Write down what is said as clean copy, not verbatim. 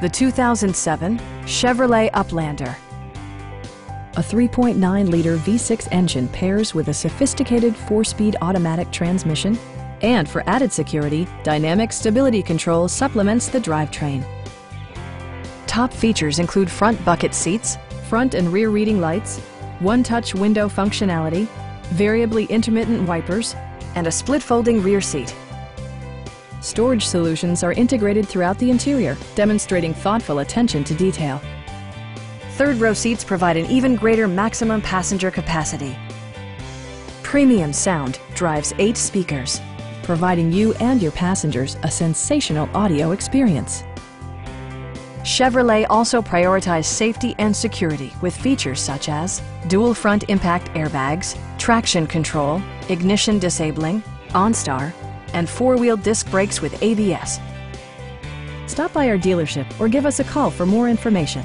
The 2007 Chevrolet Uplander. A 3.9-liter V6 engine pairs with a sophisticated 4-speed automatic transmission, and for added security, dynamic stability control supplements the drivetrain. Top features include front bucket seats, Front and rear reading lights, one-touch window functionality, variably intermittent wipers, and a split-folding rear seat. Storage solutions are integrated throughout the interior, demonstrating thoughtful attention to detail. Third-row seats provide an even greater maximum passenger capacity. Premium sound drives 8 speakers, providing you and your passengers a sensational audio experience. Chevrolet also prioritized safety and security with features such as dual front impact airbags, traction control, ignition disabling, OnStar, and 4-wheel disc brakes with ABS. Stop by our dealership or give us a call for more information.